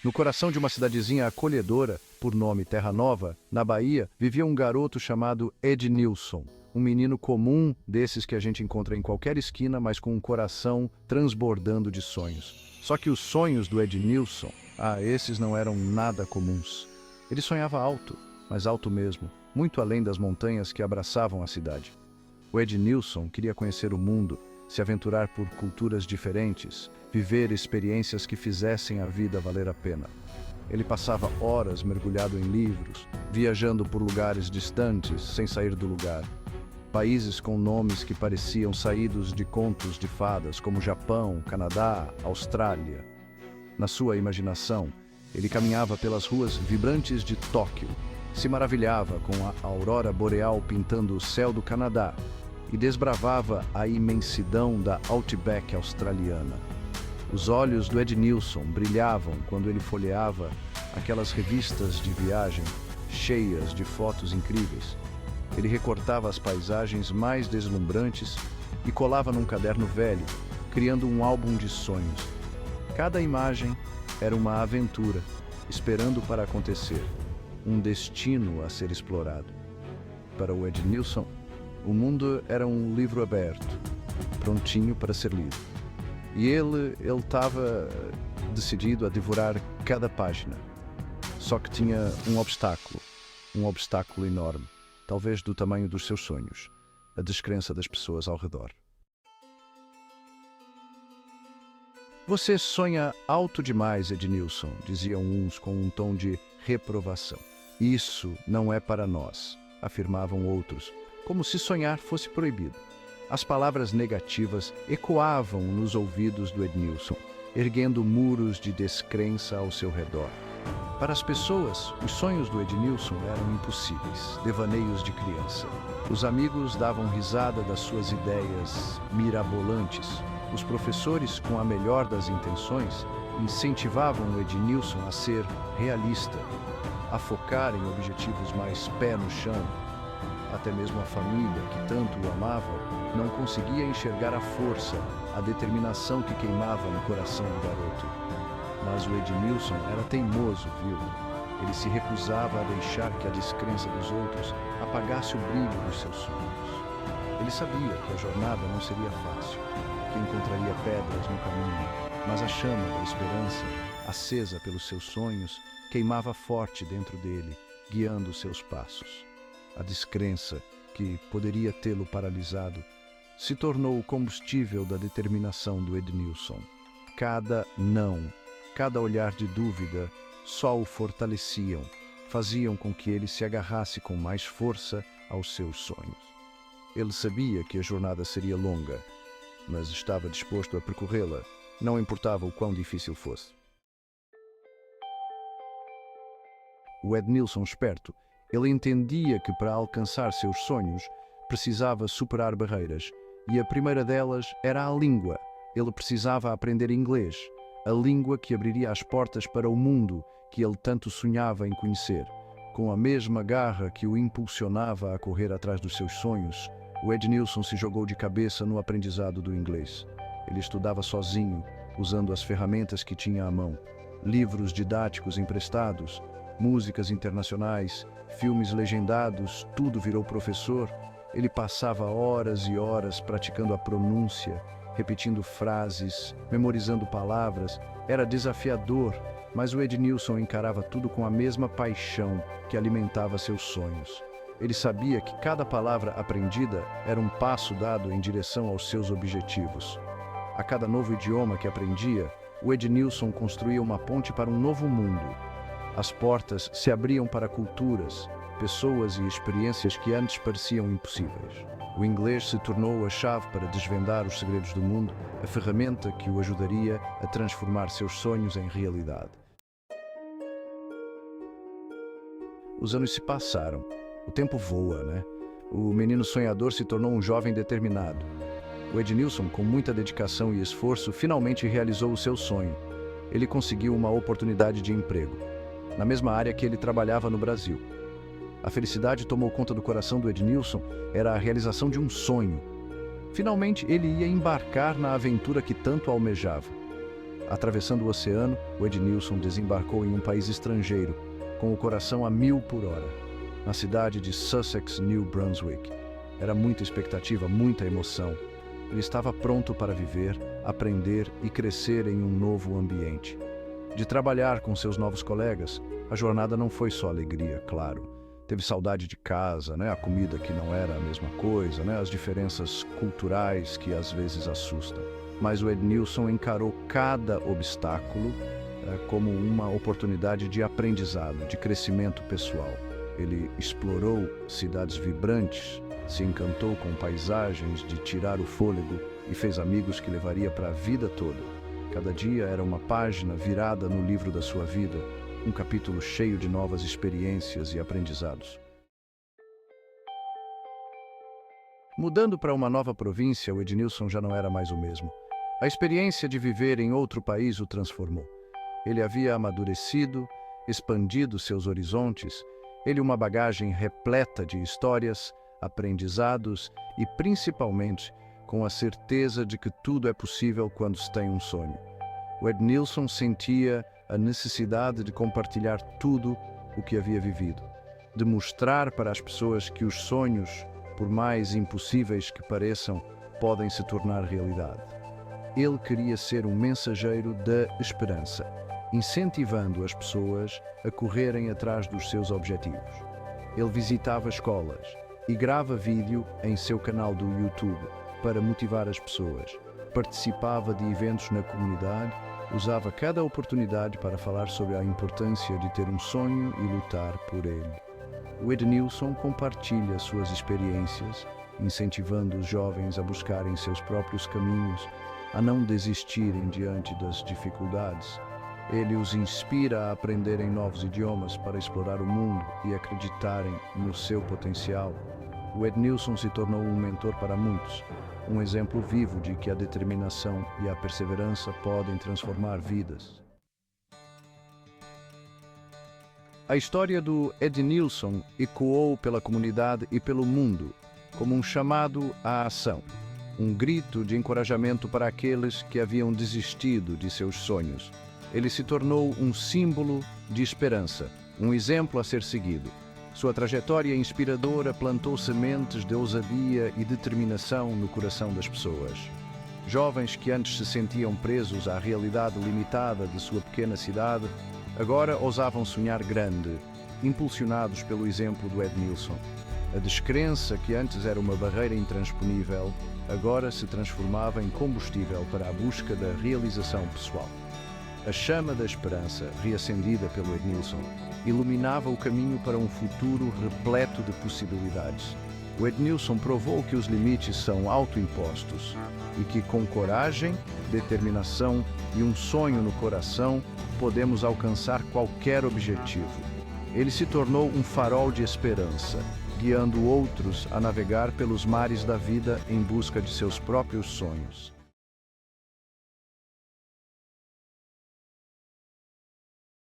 No coração de uma cidadezinha acolhedora, por nome Terra Nova, na Bahia, vivia um garoto chamado Ednilson. Um menino comum, desses que a gente encontra em qualquer esquina, mas com um coração transbordando de sonhos. Só que os sonhos do Ednilson, esses não eram nada comuns. Ele sonhava alto, mas alto mesmo, muito além das montanhas que abraçavam a cidade. O Ednilson queria conhecer o mundo, se aventurar por culturas diferentes, viver experiências que fizessem a vida valer a pena. Ele passava horas mergulhado em livros, viajando por lugares distantes sem sair do lugar. Países com nomes que pareciam saídos de contos de fadas, como Japão, Canadá, Austrália. Na sua imaginação, ele caminhava pelas ruas vibrantes de Tóquio, se maravilhava com a aurora boreal pintando o céu do Canadá e desbravava a imensidão da Outback australiana. Os olhos do Ednilson brilhavam quando ele folheava aquelas revistas de viagem cheias de fotos incríveis. Ele recortava as paisagens mais deslumbrantes e colava num caderno velho, criando um álbum de sonhos. Cada imagem era uma aventura, esperando para acontecer, um destino a ser explorado. Para o Ednilson, o mundo era um livro aberto, prontinho para ser lido. E ele estava decidido a devorar cada página. Só que tinha um obstáculo enorme, talvez do tamanho dos seus sonhos, a descrença das pessoas ao redor. Você sonha alto demais, Ednilson, diziam uns com um tom de reprovação. Isso não é para nós, afirmavam outros, como se sonhar fosse proibido. As palavras negativas ecoavam nos ouvidos do Ednilson, erguendo muros de descrença ao seu redor. Para as pessoas, os sonhos do Ednilson eram impossíveis, devaneios de criança. Os amigos davam risada das suas ideias mirabolantes. Os professores, com a melhor das intenções, incentivavam o Ednilson a ser realista, a focar em objetivos mais pé no chão. Até mesmo a família, que tanto o amava, não conseguia enxergar a força, a determinação que queimava no coração do garoto. Mas o Ednilson era teimoso, viu? Ele se recusava a deixar que a descrença dos outros apagasse o brilho dos seus sonhos. Ele sabia que a jornada não seria fácil, que encontraria pedras no caminho, mas a chama da esperança, acesa pelos seus sonhos, queimava forte dentro dele, guiando seus passos. A descrença, que poderia tê-lo paralisado, se tornou o combustível da determinação do Ednilson. Cada não, cada olhar de dúvida, só o fortaleciam, faziam com que ele se agarrasse com mais força aos seus sonhos. Ele sabia que a jornada seria longa, mas estava disposto a percorrê-la, não importava o quão difícil fosse. O Ednilson esperto, ele entendia que para alcançar seus sonhos precisava superar barreiras, e a primeira delas era a língua. Ele precisava aprender inglês, a língua que abriria as portas para o mundo que ele tanto sonhava em conhecer. Com a mesma garra que o impulsionava a correr atrás dos seus sonhos, o Ednilson se jogou de cabeça no aprendizado do inglês. Ele estudava sozinho, usando as ferramentas que tinha à mão, livros didáticos emprestados, músicas internacionais, filmes legendados, tudo virou professor. Ele passava horas e horas praticando a pronúncia, repetindo frases, memorizando palavras. Era desafiador, mas o Ednilson encarava tudo com a mesma paixão que alimentava seus sonhos. Ele sabia que cada palavra aprendida era um passo dado em direção aos seus objetivos. A cada novo idioma que aprendia, o Ednilson construía uma ponte para um novo mundo. As portas se abriam para culturas, pessoas e experiências que antes pareciam impossíveis. O inglês se tornou a chave para desvendar os segredos do mundo, a ferramenta que o ajudaria a transformar seus sonhos em realidade. Os anos se passaram. O tempo voa, né? O menino sonhador se tornou um jovem determinado. O Ednilson, com muita dedicação e esforço, finalmente realizou o seu sonho. Ele conseguiu uma oportunidade de emprego, na mesma área que ele trabalhava no Brasil. A felicidade tomou conta do coração do Ednilson, era a realização de um sonho. Finalmente, ele ia embarcar na aventura que tanto almejava. Atravessando o oceano, o Ednilson desembarcou em um país estrangeiro, com o coração a 1000 por hora, na cidade de Sussex, New Brunswick. Era muita expectativa, muita emoção. Ele estava pronto para viver, aprender e crescer em um novo ambiente. De trabalhar com seus novos colegas, a jornada não foi só alegria, claro. Teve saudade de casa, a comida que não era a mesma coisa, as diferenças culturais que às vezes assustam. Mas o Ednilson encarou cada obstáculo como uma oportunidade de aprendizado, de crescimento pessoal. Ele explorou cidades vibrantes, se encantou com paisagens de tirar o fôlego e fez amigos que levaria para a vida toda. Cada dia era uma página virada no livro da sua vida, um capítulo cheio de novas experiências e aprendizados. Mudando para uma nova província, o Ednilson já não era mais o mesmo. A experiência de viver em outro país o transformou. Ele havia amadurecido, expandido seus horizontes, uma bagagem repleta de histórias, aprendizados e, principalmente, com a certeza de que tudo é possível quando se tem um sonho. O Ednilson sentia a necessidade de compartilhar tudo o que havia vivido, de mostrar para as pessoas que os sonhos, por mais impossíveis que pareçam, podem se tornar realidade. Ele queria ser um mensageiro da esperança, incentivando as pessoas a correrem atrás dos seus objetivos. Ele visitava escolas e grava vídeo em seu canal do YouTube para motivar as pessoas. Participava de eventos na comunidade, usava cada oportunidade para falar sobre a importância de ter um sonho e lutar por ele. O Ednilson compartilha suas experiências, incentivando os jovens a buscarem seus próprios caminhos, a não desistirem diante das dificuldades. Ele os inspira a aprenderem novos idiomas para explorar o mundo e acreditarem no seu potencial. O Ednilson se tornou um mentor para muitos, um exemplo vivo de que a determinação e a perseverança podem transformar vidas. A história do Ednilson ecoou pela comunidade e pelo mundo como um chamado à ação, um grito de encorajamento para aqueles que haviam desistido de seus sonhos. Ele se tornou um símbolo de esperança, um exemplo a ser seguido. Sua trajetória inspiradora plantou sementes de ousadia e determinação no coração das pessoas. Jovens que antes se sentiam presos à realidade limitada de sua pequena cidade, agora ousavam sonhar grande, impulsionados pelo exemplo do Ednilson. A descrença, que antes era uma barreira intransponível, agora se transformava em combustível para a busca da realização pessoal. A chama da esperança, reacendida pelo Ednilson, iluminava o caminho para um futuro repleto de possibilidades. O Ednilson provou que os limites são autoimpostos e que, com coragem, determinação e um sonho no coração, podemos alcançar qualquer objetivo. Ele se tornou um farol de esperança, guiando outros a navegar pelos mares da vida em busca de seus próprios sonhos.